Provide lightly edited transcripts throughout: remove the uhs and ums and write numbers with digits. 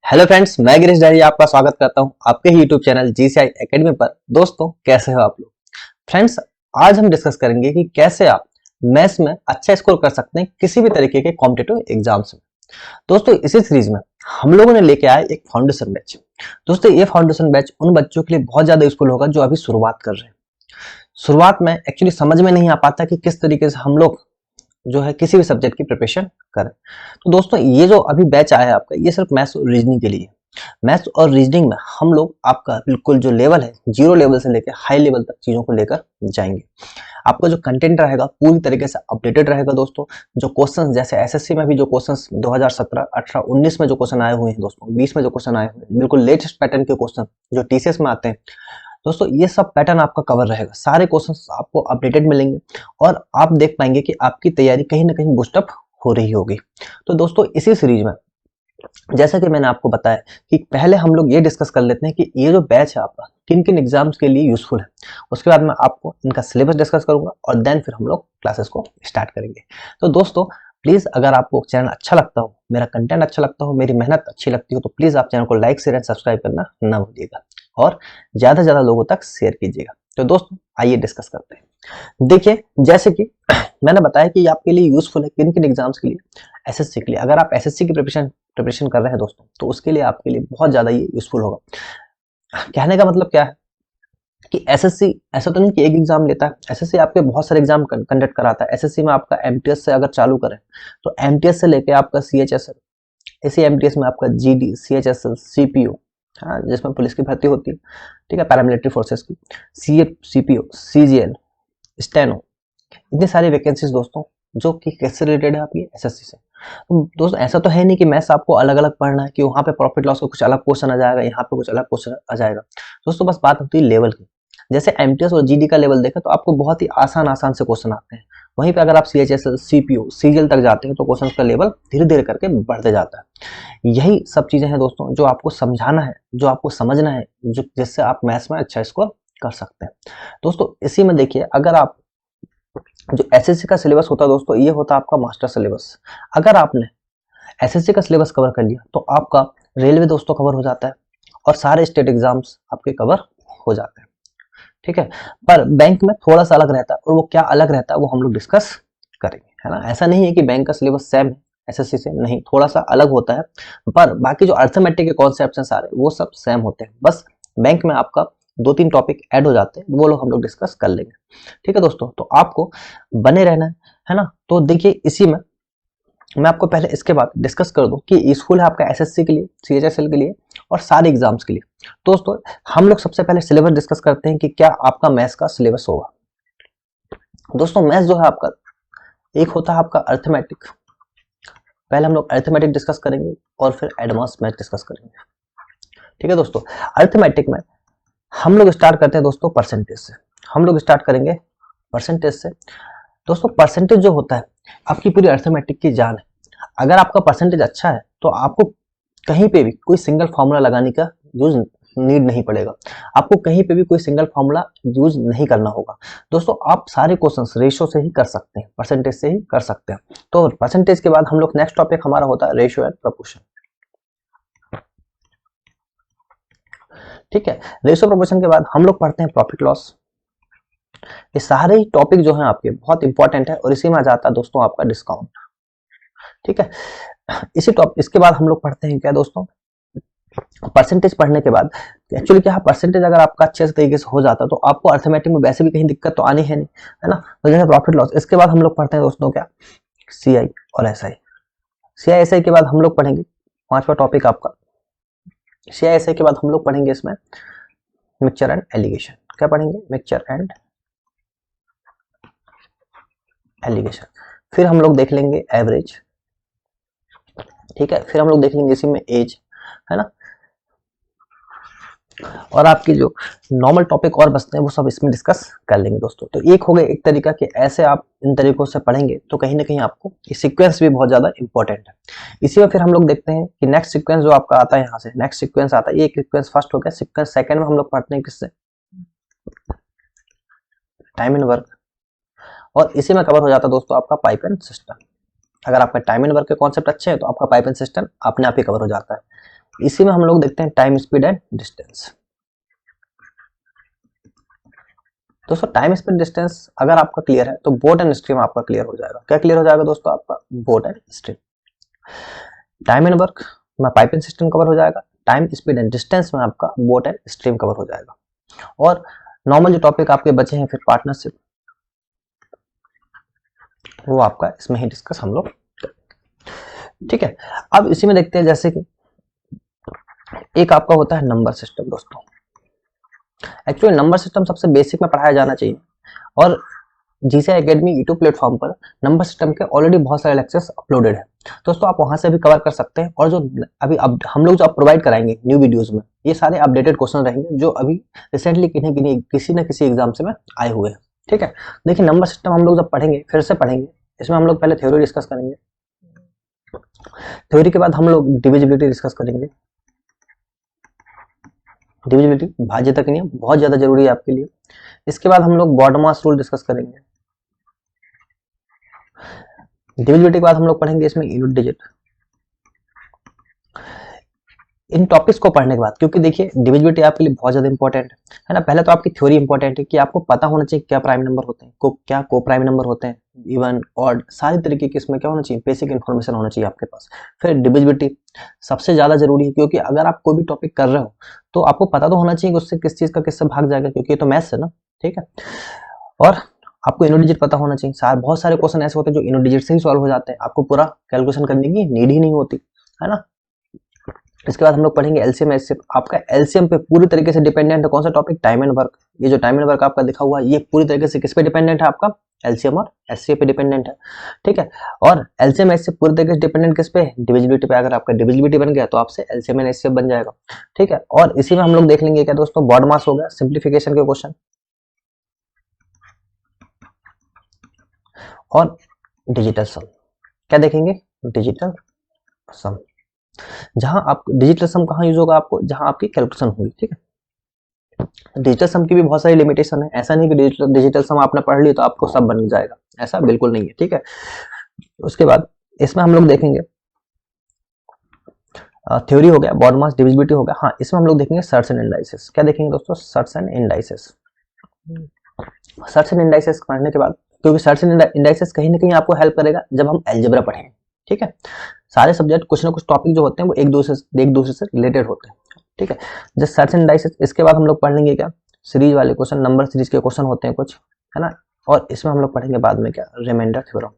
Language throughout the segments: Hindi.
हेलो फ्रेंड्स, मैं गिरीश डायरी आपका स्वागत करता हूं आपके ही यूट्यूब चैनल जीसीआई एकेडमी पर। दोस्तों, कैसे हो आप लोग? फ्रेंड्स, आज हम डिस्कस करेंगे कि कैसे आप मैथ्स में अच्छा स्कोर कर सकते हैं किसी भी तरीके के कॉम्पिटिटिव एग्जाम्स में। दोस्तों, इसी सीरीज में हम लोगों ने लेके आए एक फाउंडेशन बैच। दोस्तों, ये फाउंडेशन बैच उन बच्चों के लिए बहुत ज्यादा यूजफुल होगा जो अभी शुरुआत कर रहे हैं। शुरुआत में एक्चुअली समझ में नहीं आ पाता कि किस तरीके से हम लोग जो है किसी भी सब्जेक्ट की प्रिपरेशन करें। तो दोस्तों, ये जो अभी बैच आया है आपका, ये सिर्फ मैथ्स और रीजनिंग के लिए। मैथ्स और रीजनिंग में हम लोग आपका बिल्कुल जो लेवल है, जीरो लेवल से लेकर हाई लेवल तक चीजों को लेकर जाएंगे। आपका जो कंटेंट रहेगा पूरी तरीके से अपडेटेड रहेगा दोस्तों। जो क्वेश्चंस, जैसे एसएससी में भी जो क्वेश्चंस 2017, 18, 19 में जो क्वेश्चन आए हुए हैं दोस्तों, 20 में जो क्वेश्चन आए हुए हैं, बिल्कुल लेटेस्ट पैटर्न के क्वेश्चन जो टीसीएस में आते हैं दोस्तों, ये सब पैटर्न आपका कवर रहेगा। सारे क्वेश्चंस आपको अपडेटेड मिलेंगे और आप देख पाएंगे कि आपकी तैयारी कहीं ना कहीं बूस्टअप हो रही होगी। तो दोस्तों, इसी सीरीज में जैसा कि मैंने आपको बताया कि पहले हम लोग ये डिस्कस कर लेते हैं कि ये जो बैच है आपका किन किन एग्जाम्स के लिए यूजफुल है। उसके बाद मैं आपको इनका सिलेबस डिस्कस करूंगा और देन फिर हम लोग क्लासेस को स्टार्ट करेंगे। तो दोस्तों, प्लीज अगर आपको चैनल अच्छा लगता हो, मेरा कंटेंट अच्छा लगता हो, मेरी मेहनत अच्छी लगती हो, तो प्लीज आप चैनल को लाइक शेयर एंड सब्सक्राइब करना ना भूलिएगा और ज्यादा से ज्यादा लोगों तक शेयर कीजिएगा। तो दोस्तों, आइए डिस्कस करते हैं। देखिए, जैसे कि मैंने बताया कि आपके लिए यूजफुल है किन किन एग्जाम्स के लिए। एसएससी के लिए, अगर आप एसएससी की प्रिपरेशन कर रहे हैं दोस्तों, तो उसके लिए आपके लिए बहुत ज्यादा ये यूजफुल होगा। कहने का मतलब क्या है कि एसएससी ऐसा तो नहीं कि एक एग्जाम लेता है। एसएससी आपके बहुत सारे एग्जाम कंडक्ट कराता है। एसएससी में आपका एमटीएस से अगर चालू करें तो एमटीएस से लेके आपका सीएचएसएल, इसी एमटीएस में आपका जीडी, सीएचएसएल, सीपीओ, हाँ, जिसमें पुलिस की भर्ती होती है, ठीक है, पैरामिलिट्री फोर्सेस की, सीएफ, सीपीओ, सीजीएल, स्टेनो, इतनी सारी वैकेंसीज दोस्तों जो कि किससे रिलेटेड है आपकी एसएससी से। तो दोस्तों, ऐसा तो है नहीं कि मैथ्स आपको अलग अलग पढ़ना है कि वहां पे प्रॉफिट लॉस का कुछ अलग क्वेश्चन आ जाएगा, यहाँ पे कुछ अलग क्वेश्चन आ जाएगा। दोस्तों, बस बात होती है लेवल की। जैसे एमटीएस और जीडी का लेवल देखा तो आपको बहुत ही आसान आसान से क्वेश्चन आते हैं। वहीं पे अगर आप सीएचएसएल, सीपीओ, सीजीएल तक जाते हैं तो क्वेश्चन का लेवल धीरे धीरे करके बढ़ते जाता है। यही सब चीजें हैं दोस्तों जो आपको समझाना है, जो आपको समझना है, जो जिससे आप मैथ्स में अच्छा स्कोर कर सकते हैं। दोस्तों, इसी में देखिए, अगर आप जो एसएससी का सिलेबस होता है दोस्तों, ये होता है आपका मास्टर सिलेबस। अगर आपने एसएससी का सिलेबस कवर कर लिया तो आपका रेलवे दोस्तों कवर हो जाता है और सारे स्टेट एग्जाम्स आपके कवर हो जाते हैं, ठीक है। पर बैंक में थोड़ा सा अलग रहता है, और वो क्या अलग रहता है वो हम लोग डिस्कस करेंगे, है ना। ऐसा नहीं है कि बैंक का सिलेबस सेम है एसएससी से, नहीं, थोड़ा सा अलग होता है। पर बाकी जो अर्थमेटिक के कॉन्सेप्ट हैं सारे, वो सब सेम होते हैं। बस बैंक में आपका दो तीन टॉपिक ऐड हो जाते हैं, वो लोग हम लोग डिस्कस कर लेंगे, ठीक है दोस्तों। तो आपको बने रहना है ना। तो देखिए, इसी में मैं आपको पहले इसके बाद डिस्कस कर दूं कि यूजफुल है आपका एसएससी के लिए, सीएचएसएल के लिए और सारे एग्जाम्स के लिए। दोस्तों, हम लोग सबसे पहले सिलेबस डिस्कस करते हैं कि क्या आपका मैथ्स का सिलेबस होगा। दोस्तों, मैथ्स जो है आपका, एक होता है आपका अर्थमेटिक। पहले हम लोग अर्थमेटिक डिस्कस करेंगे और फिर एडवांस मैथ डिस्कस करेंगे, ठीक है दोस्तों। अर्थमेटिक में हम लोग स्टार्ट करते हैं दोस्तों परसेंटेज से। हम लोग स्टार्ट करेंगे परसेंटेज से। दोस्तों, परसेंटेज जो होता है आपकी पूरी अर्थमेटिक की जान है। अगर आपका परसेंटेज अच्छा है तो आपको कहीं पे भी कोई सिंगल फॉर्मूला लगाने का यूज नीड नहीं पड़ेगा। आपको कहीं पे भी कोई सिंगल फॉर्मूला यूज नहीं करना होगा। दोस्तों, आप सारे क्वेश्चंस रेशियो से ही कर सकते हैं, परसेंटेज से ही कर सकते हैं। तो परसेंटेज के बाद हम लोग नेक्स्ट टॉपिक हमारा होता है रेशियो एंड प्रोपोर्शन, ठीक है। रेशियो प्रोपोर्शन के बाद हम लोग पढ़ते हैं प्रॉफिट लॉस। ये सारे ही टॉपिक जो हैं आपके बहुत इंपॉर्टेंट है और इसी में आ जाता है दोस्तों आपका डिस्काउंट, ठीक है। इसके बाद हम लोग पढ़ते हैं क्या दोस्तों, परसेंटेज पढ़ने के बाद एक्चुअली क्या है, परसेंटेज अगर आपका अच्छे से तरीके से हो जाता तो आपको अर्थमेटिक में वैसे भी कहीं दिक्कत तो आनी है नहीं, है ना। तो जैसे प्रॉफिट लॉस, इसके बाद हम लोग पढ़ते हैं दोस्तों क्या, सीआई और एसआई। सीआई एसआई के बाद हम लोग पढ़ेंगे पांचवा टॉपिक आपका, सीआई एसआई के बाद हम लोग पढ़ेंगे इसमें मिक्सचर एंड एलिगेशन। क्या पढ़ेंगे, मिक्सचर एंड एलिगेशन। फिर हम लोग देख लेंगे एवरेज, ठीक है। फिर हम लोग देख लेंगे इसी में एज, है ना। और आपकी जो नॉर्मल टॉपिक और बचते हैं वो सब इसमें डिस्कस कर लेंगे दोस्तों। तो एक हो गया एक तरीका कि ऐसे आप इन तरीकों से पढ़ेंगे तो कहीं ना कहीं आपको ये सीक्वेंस भी बहुत ज्यादा इंपॉर्टेंट है। इसी में फिर हम लोग देखते हैं कि नेक्स्ट सीक्वेंस जो आपका आता है, यहाँ से नेक्स्ट सीक्वेंस आता है। ये सीक्वेंस फर्स्ट हो गया। सीक्वेंस सेकंड में हम लोग पढ़ते हैं किससे, टाइम एंड वर्क। और इसी में कवर हो जाता है दोस्तों आपका पाइप एंड सिस्टम। अगर आपका टाइम एंड वर्क के कॉन्सेप्ट अच्छे हैं तो आपका पाइप एंड सिस्टम अपने आप ही कवर हो जाता है। इसी में हम लोग देखते हैं टाइम, स्पीड एंड डिस्टेंस। दोस्तों टाइम, स्पीड, डिस्टेंस अगर आपका क्लियर है तो बोट एंड स्ट्रीम आपका क्लियर हो जाएगा। क्या क्लियर हो जाएगा दोस्तों? आपका boat and stream. Time and work में पाइपिंग सिस्टम कवर हो जाएगा। टाइम, स्पीड एंड डिस्टेंस में आपका बोट एंड स्ट्रीम कवर हो जाएगा। और नॉर्मल जो टॉपिक आपके बचे हैं फिर पार्टनरशिप, वो आपका इसमें ही डिस्कस हम लोग करेंगे। ठीक है, अब इसी में देखते हैं जैसे कि एक आपका होता है नंबर सिस्टम। दोस्तों एक्चुअली नंबर सिस्टम सबसे बेसिक में पढ़ाया जाना चाहिए और जीसीआई एकेडमी यूट्यूब प्लेटफॉर्म पर नंबर सिस्टम के ऑलरेडी बहुत सारे लेक्चर्स अपलोडेड है दोस्तों, आप वहां से भी कवर कर सकते हैं। और जो अभी अब हम लोग जो प्रोवाइड कराएंगे न्यू वीडियोस में, ये सारे अपडेटेड क्वेश्चन रहेंगे जो अभी रिसेंटली किसी न किसी एग्जाम से में आए हुए हैं। ठीक है, देखिए नंबर सिस्टम हम लोग जब पढ़ेंगे, फिर से पढ़ेंगे, इसमें हम लोग पहले थ्योरी डिस्कस करेंगे। थ्योरी के बाद हम लोग डिविजिबिलिटी डिस्कस करेंगे। डिविजिबिलिटी भाज्य तक नियम बहुत ज्यादा जरूरी है आपके लिए। इसके बाद हम लोग बॉडमास रूल डिस्कस करेंगे। डिविजिबिलिटी के बाद हम लोग पढ़ेंगे इसमें यूनिट डिजिट। इन टॉपिक्स को पढ़ने के बाद, क्योंकि देखिए डिविजिबिलिटी आपके लिए बहुत ज्यादा इंपॉर्टेंट है ना, पहले तो आपकी थ्योरी इंपॉर्टेंट है कि आपको पता होना चाहिए क्या प्राइम नंबर होते हैं, क्या को प्राइम नंबर होते हैं, इवन ऑड, सारी तरीके की इसमें क्या होना चाहिए, बेसिक इन्फॉर्मेशन होना चाहिए आपके पास। फिर डिविजिबिलिटी सबसे ज्यादा जरूरी है, क्योंकि अगर आप कोई भी टॉपिक कर रहे हो तो आपको पता तो होना चाहिए कि उससे किस चीज का किससे भाग जाएगा, क्योंकि ये तो मैथ्स है ना। ठीक है, और आपको यूनिट डिजिट पता होना चाहिए। बहुत सारे क्वेश्चन ऐसे होते हैं जो यूनिट डिजिट से ही सॉल्व हो जाते हैं, आपको पूरा कैलकुलेशन करने की नीड ही नहीं होती है ना। इसके बाद हम लोग पढ़ेंगे एलसीएम एचसीएफ। आपका एलसीएम पे पूरी तरीके से डिपेंडेंट है कौन सा टॉपिक, टाइम एंड वर्क। ये जो टाइम एंड वर्क आपका दिखा हुआ है ये पूरी तरीके से किस पे डिपेंडेंट है, आपका एलसीएम और एचसीएफ पे डिपेंडेंट है। ठीक है, और एलसीएम एचसीएफ पूरी तरीके से डिपेंडेंट किस पे, डिविजिबिलिटी पे। अगर आपका डिविजिबिलिटी बन गया तो आपसे एलसीएम एंड एचसीएफ बन जाएगा। ठीक है, और इसी में हम लोग देख लेंगे क्या दोस्तों, बॉड मास हो गया, सिंप्लीफिकेशन के क्वेश्चन, और डिजिटल सम। क्या देखेंगे, डिजिटल सम। जहां आप डिजिटल सम कहां यूज होगा आपको, जहां आपकी कैलकुलेशन होगी। ठीक है, डिजिटल सम की भी बहुत सारी लिमिटेशन है, ऐसा नहीं कि डिजिटल सम आपने पढ़ ली तो आपको सब बन जाएगा, ऐसा बिल्कुल नहीं है। ठीक है, उसके बाद इसमें हम लोग देखेंगे थ्योरी हो गया, बॉड मास, डिविजिबिलिटी हो गया। हाँ, इसमें हम लोग देखेंगे सर्च एंड इंडाइसेस। क्या देखेंगे दोस्तों, search and indices. Search and indices पढ़ने के बाद, क्योंकि सर्च एंड इंडाइसेस कहीं ना कहीं आपको हेल्प करेगा जब हम अलजेब्रा पढ़ेंगे। ठीक है, सारे सब्जेक्ट कुछ ना कुछ टॉपिक जो होते हैं वो एक दूसरे से रिलेटेड होते हैं। ठीक है, जस्ट सर्च एंड इंडाइसेस। इसके बाद हम लोग पढ़ लेंगे क्या, सीरीज वाले क्वेश्चन, नंबर सीरीज के क्वेश्चन होते हैं कुछ, है ना। और इसमें हम लोग पढ़ेंगे बाद में क्या, रिमाइंडर थ्योरम,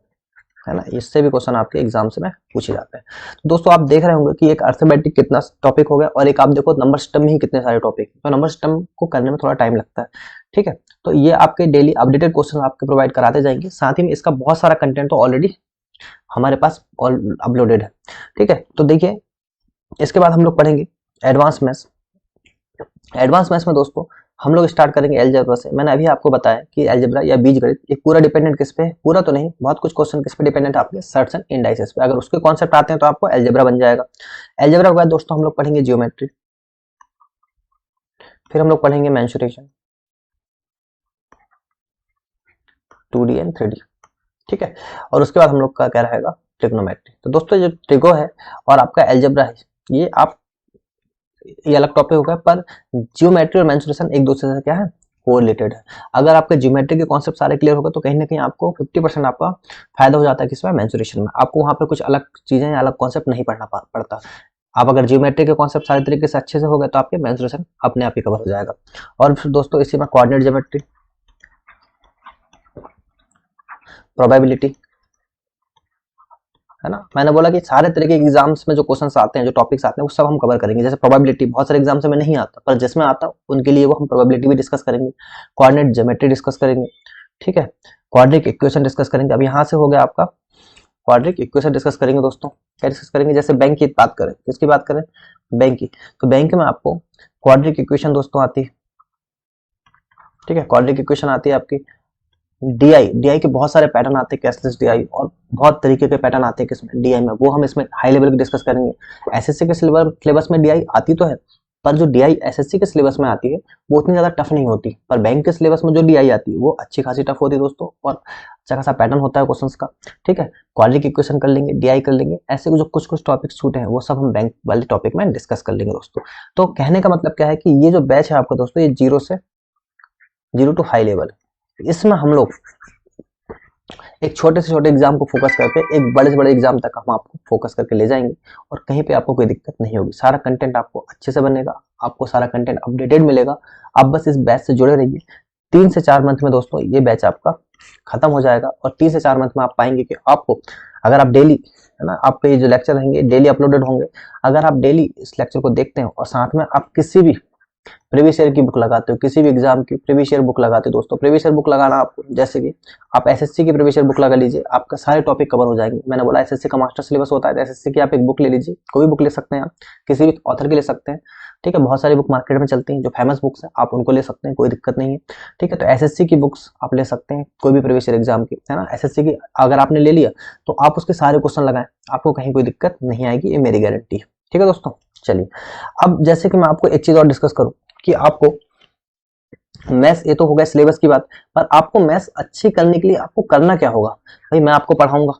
है ना। इससे भी क्वेश्चन आपके एग्जाम से में पूछे जाते हैं। तो दोस्तों आप देख रहे होंगे कि एक अर्थमेटिक कितना टॉपिक हो गया, और एक आप देखो नंबर सिस्टम में ही कितने सारे टॉपिक, तो नंबर सिस्टम को करने में थोड़ा टाइम लगता है। ठीक है, तो ये आपके डेली अपडेटेड क्वेश्चन आपके प्रोवाइड कराते जाएंगे, साथ ही में इसका बहुत सारा कंटेंट तो ऑलरेडी हमारे पास अपलोडेड है। ठीक है, तो देखिए इसके बाद हम लोग पढ़ेंगे एडवांस मैथ्स। एडवांस मैथ्स में दोस्तों हम लोग स्टार्ट करेंगे अलजेब्रा से। मैंने अभी आपको बताया कि अलजेब्रा या बीजगणित ये पूरा डिपेंडेंट किस पे है, पूरा तो नहीं, बहुत कुछ क्वेश्चन किस पे डिपेंडेंट है, आपके सर्च एंड इंडाइसेस पे। अगर उसके कॉन्सेप्ट आते हैं तो आपको अलजेब्रा बन जाएगा। अलजेब्रा के बाद दोस्तों हम लोग पढ़ेंगे जियोमेट्री, फिर हम लोग पढ़ेंगे मेंसुरेशन, 2D एंड 3D। ठीक है, और उसके बाद हम लोग का क्या रहेगा, ट्रिग्नोमेट्री। तो दोस्तों जो ट्रिगो है और आपका अलजेब्रा है, ये अलग टॉपिक होगा, पर जियोमेट्री और मेंसुरेशन एक दूसरे से क्या है, कोरिलेटेड है। अगर आपके जियोमेट्री के कॉन्सेप्ट सारे क्लियर होगा तो कहीं ना कहीं आपको 50% आपका फायदा हो जाता है किसमें, मेंसुरेशन में। आपको वहां पे कुछ अलग चीजें या अलग कॉन्सेप्ट नहीं पढ़ना पड़ता। आप अगर जियोमेट्री के कॉन्सेप्ट सारे तरीके से अच्छे से हो गए तो आपके मेंसुरेशन अपने आप ही कवर हो जाएगा। और फिर दोस्तों इसी में कोऑर्डिनेट ज्योमेट्री, प्रोबेबिलिटी, है ना। मैंने बोला कि सारे तरीके के एग्जाम्स में जो क्वेश्चंस आते हैं, जो टॉपिक्स आते हैं, वो सब हम कवर करेंगे। जैसे प्रोबेबिलिटी बहुत सारे एग्जाम्स में नहीं आता, पर जिसमें आता उनके लिए वो हम प्रोबेबिलिटी भी डिस्कस करेंगे। कोऑर्डिनेट ज्योमेट्री डिस्कस करेंगे। ठीक है, क्वाड्रिक इक्वेशन डिस्कस करेंगे। अब यहाँ से हो गया आपका क्वाड्रिक इक्वेशन डिस्कस करेंगे। दोस्तों क्या डिस्कस करेंगे, जैसे बैंक की बात करें, किसकी बात करें, बैंक की, तो बैंक में आपको क्वाड्रिक इक्वेशन दोस्तों आती है। ठीक है, क्वाड्रिक इक्वेशन आती है आपकी। डीआई के बहुत सारे पैटर्न आते हैं, कैशलेस डीआई, और बहुत तरीके के पैटर्न आते हैं किसमें, डीआई में, वो हम इसमें हाई लेवल के डिस्कस करेंगे। एसएससी के सिलेबस में डीआई आती तो है, पर जो डीआई एसएससी के सिलेबस में आती है वो उतनी ज़्यादा टफ नहीं होती, पर बैंक के सिलेबस में जो डीआई आती है वो अच्छी खासी टफ होती है दोस्तों, और अच्छा खासा पैटर्न होता है क्वेश्चंस का। ठीक है, क्वाड्रेटिक इक्वेशन कर लेंगे, डीआई कर लेंगे, ऐसे जो कुछ कुछ टॉपिक्स छूटे हैं वो सब हम बैंक वाले टॉपिक में डिस्कस कर लेंगे दोस्तों। तो कहने का मतलब क्या है कि ये जो बैच है आपका दोस्तों, ये जीरो टू हाई लेवल, इसमें हम लोग एक छोटे से छोटे एग्जाम को फोकस करके एक बड़े से बड़े एग्जाम तक हम आपको फोकस करके ले जाएंगे, और कहीं पे आपको कोई दिक्कत नहीं होगी। सारा कंटेंट आपको अच्छे से बनेगा, आपको सारा कंटेंट अपडेटेड मिलेगा। आप बस इस बैच से जुड़े रहिए। 3 से 4 मंथ में दोस्तों ये बैच आपका खत्म हो जाएगा, और 3 से 4 मंथ में आप पाएंगे कि आपको, अगर आप डेली, है ना, आपके ये जो लेक्चर रहेंगे डेली अपलोडेड होंगे, अगर आप डेली इस लेक्चर को देखते हैं और साथ में आप किसी भी प्रीवियस ईयर की बुक लगाते हो, किसी भी एग्जाम की प्रीवियस ईयर बुक लगाते हो दोस्तों, प्रीवियस ईयर बुक लगाना आपको, जैसे कि आप एसएससी की प्रीवियस ईयर बुक लगा लीजिए, आपका सारे टॉपिक कवर हो जाएंगे। मैंने बोला एसएससी का मास्टर सिलेबस होता है, तो एसएससी की आप एक बुक ले लीजिए, कोई भी बुक ले सकते हैं आप, किसी भी ऑथर की ले सकते हैं। ठीक है, बहुत सारी बुक मार्केट में चलती हैं जो फेमस बुक्स हैं, आप उनको ले सकते हैं, कोई दिक्कत नहीं है। ठीक है, तो एसएससी की बुक्स आप ले सकते हैं, कोई भी प्रीवियस ईयर एग्जाम की, है ना। एसएससी की अगर आपने ले लिया तो आप उसके सारे क्वेश्चन लगाएं, आपको कहीं कोई दिक्कत नहीं आएगी, ये मेरी गारंटी है। ठीक है दोस्तों, चलिए अब जैसे कि मैं आपको एक चीज और डिस्कस करूं कि आपको मैथ्स, ये तो हो गया सिलेबस की बात, पर आपको मैथ्स अच्छी करने के लिए आपको करना क्या होगा। भाई मैं आपको पढ़ाऊंगा,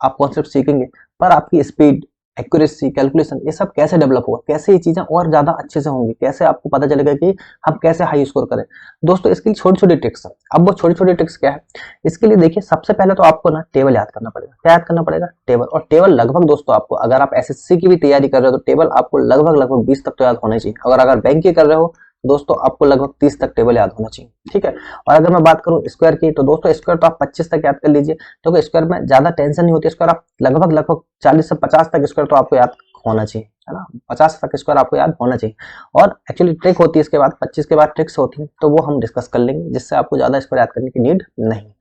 आप कॉन्सेप्ट सीखेंगे, पर आपकी स्पीड, एक्यूरेसी, कैलकुलेशन, ये सब कैसे डेवलप होगा, कैसे ये चीजें और ज्यादा अच्छे से होंगी, कैसे आपको पता चलेगा कि हम कैसे हाई स्कोर करें। दोस्तों इसके लिए छोटी छोटी ट्रिक्स है। अब वो छोटी छोटी ट्रिक्स क्या है, इसके लिए देखिए, सबसे पहले तो आपको ना टेबल याद करना पड़ेगा। क्या याद करना पड़ेगा? टेबल। और टेबल लगभग दोस्तों आपको, अगर आप एसएससी की भी तैयारी कर रहे हो तो टेबल आपको लगभग 20 तक तो याद होना चाहिए। अगर बैंक की कर रहे हो दोस्तों आपको लगभग 30 तक टेबल याद होना चाहिए। ठीक है, और अगर मैं बात करूं स्क्वायर की, तो दोस्तों स्क्वायर तो आप 25 तक याद कर लीजिए, तो स्क्वायर में ज्यादा टेंशन नहीं होती। स्क्वायर आप लगभग 40 से 50 तक स्क्वायर तो आपको याद होना चाहिए, है ना। 50 तक स्क्वायर आपको याद होना चाहिए। और एक्चुअली ट्रिक होती है इसके बाद, 25 के बाद ट्रिक्स होती है, तो वो हम डिस्कस कर लेंगे, जिससे आपको ज्यादा स्क्वायर याद करने की नीड नहीं।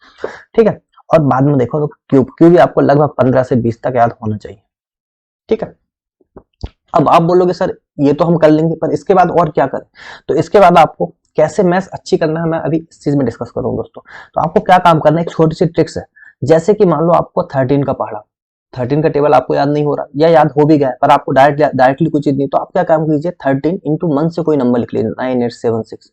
ठीक है, और बाद में देखो तो क्यूब भी आपको लगभग 15 से 20 तक याद होना चाहिए। ठीक है, अब आप बोलोगे सर ये तो हम कर लेंगे, पर इसके बाद और क्या करें। तो इसके बाद आपको कैसे मैथ्स अच्छी करना है, मैं अभी इस चीज में डिस्कस करूंगा दोस्तों। तो आपको क्या काम करना है, एक छोटी सी ट्रिक्स है। जैसे कि मान लो आपको 13 का पढ़ा, 13 का टेबल आपको याद नहीं हो रहा, या याद हो भी गया पर आपको डायरेक्टली कोई चीज नहीं, तो आप क्या काम कीजिए, 13 इंटू 1 से कोई नंबर लिख लीजिए, 9876,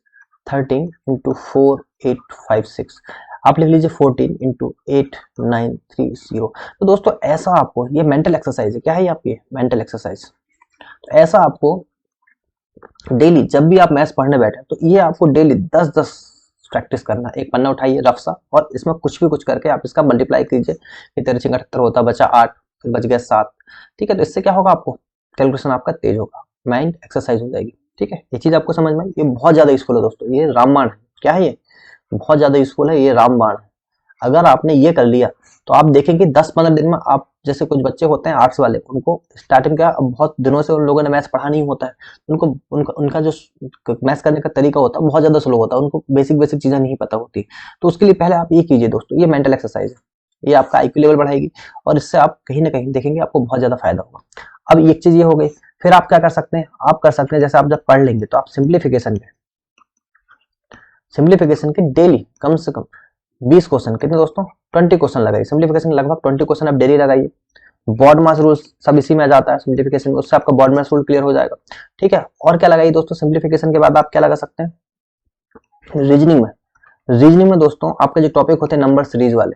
13 इंटू 4856, आप लिख लीजिए 14 इंटू 8930। तो दोस्तों ऐसा आपको, ये मेंटल एक्सरसाइज है। क्या है आपकी मेंटल एक्सरसाइज। तो ऐसा आपको डेली जब भी आप मैथ्स पढ़ने बैठे तो ये आपको डेली 10-10 प्रैक्टिस करना। एक पन्ना उठाइए रफ सा, और इसमें कुछ भी कुछ करके आप इसका मल्टीप्लाई कीजिए कि 13×78 होता, बचा 8, फिर बच गया 7। ठीक है, तो इससे क्या होगा, आपको कैलकुलेशन आपका तेज होगा, माइंड एक्सरसाइज हो जाएगी। ठीक है, ये चीज आपको समझ में आई। ये बहुत ज्यादा यूजफुल है दोस्तों, ये रामबाण है। क्या है ये, बहुत ज्यादा यूजफुल है, ये रामबाण है। अगर आपने ये कर लिया तो आप देखेंगे 10-15 दिन में आप, जैसे कुछ बच्चे होते हैं आर्ट्स वाले, उनको स्टार्टिंग का बहुत दिनों से उन लोगों ने मैथ्स पढ़ा नहीं होता है, उनको उनका जो मैथ्स करने का तरीका होता है बहुत ज्यादा स्लो होता है, उनको बेसिक चीजें नहीं पता होती। तो उसके लिए पहले आप ये कीजिए दोस्तों, ये मेंटल एक्सरसाइज है, ये आपका आईक्यू लेवल बढ़ाएगी, और इससे आप कहीं ना कहीं देखेंगे आपको बहुत ज्यादा फायदा होगा। अब एक चीज ये हो गई, फिर आप क्या कर सकते हैं, आप कर सकते हैं जैसे आप जब पढ़ लेंगे तो आप सिंप्लीफिकेशन के डेली कम से कम 20 क्वेश्चन, कितने दोस्तों, 20 क्वेश्चन लगाइए सिंप्लीफिकेशन, लगभग 20 क्वेश्चन आप डेली लगाइए। बॉड मास रूल सब इसी में आ जाता है सिंप्लीफिकेशन में, उससे आपका बॉड मास रूल क्लियर हो जाएगा। ठीक है, और क्या लगाइए दोस्तों, सिंप्लीफिकेशन के बाद आप क्या लगा सकते हैं, रीजनिंग में दोस्तों आपके जो टॉपिक होते हैं नंबर सीरीज वाले,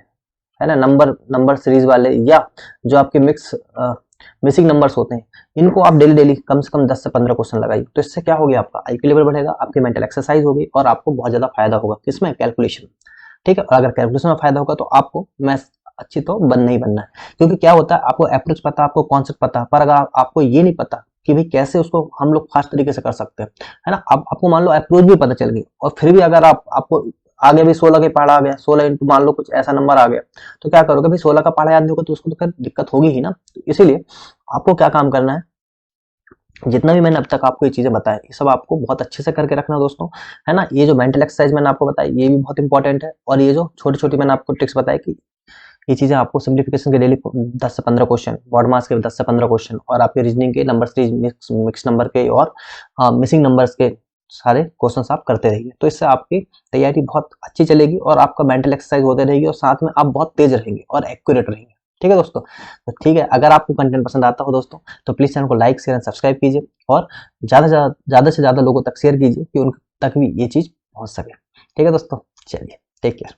है ना, नंबर सीरीज वाले, या जो आपके मिसिंग नंबर्स होते हैं, इनको आप डेली कम से कम 10 से 15 क्वेश्चन लगाइए। तो इससे क्या होगी, आपका आईक्यू लेवल बढ़ेगा, आपकी मेंटल एक्सरसाइज होगी, और आपको बहुत ज्यादा फायदा होगा किसमें, कैलकुलेशन। ठीक है, और अगर कैलकुलेशन में फायदा होगा तो आपको मैथ्स अच्छी तो बनना ही बनना है। क्योंकि क्या होता है, आपको अप्रोच पता, आपको कॉन्सेप्ट पता, पर अगर आपको ये नहीं पता कि भाई कैसे उसको हम लोग फास्ट तरीके से कर सकते हैं, है ना। अब आपको मान लो अप्रोच भी पता चल गई, और फिर भी अगर आपको आगे भी 16 के पढ़ा आ गया, 16 इंटू मान लो कुछ ऐसा नंबर आ गया, तो क्या करोगे भाई, 16 का पढ़ा याद नहीं होगा तो उसको तो फिर दिक्कत होगी ही ना। तो इसीलिए आपको क्या काम करना है, जितना भी मैंने अब तक आपको ये चीजें बताई, ये सब आपको बहुत अच्छे से करके रखना दोस्तों, है ना। ये जो मेंटल एक्सरसाइज मैंने आपको बताई ये भी बहुत इंपॉर्टेंट है, और ये जो छोटी छोटी मैंने आपको ट्रिक्स बताई कि ये चीजें आपको सिंप्लीफिकेशन के डेली 10 से 15 क्वेश्चन, बॉड मास के 10 से 15 क्वेश्चन, और आपके रीजनिंग के नंबर सीरीज, मिक्स नंबर के और मिसिंग नंबर्स के सारे क्वेश्चन आप करते रहिए। तो इससे आपकी तैयारी बहुत अच्छी चलेगी, और आपका मेंटल एक्सरसाइज होते रहेगी, और साथ में आप बहुत तेज रहेंगे और एक्यूरेट रहेंगे। ठीक है दोस्तों, तो ठीक है, अगर आपको कंटेंट पसंद आता हो दोस्तों तो प्लीज चैनल को लाइक शेयर एंड सब्सक्राइब कीजिए और ज्यादा से ज्यादा लोगों तक शेयर कीजिए कि उन तक भी ये चीज पहुंच सके। ठीक है दोस्तों, चलिए टेक केयर।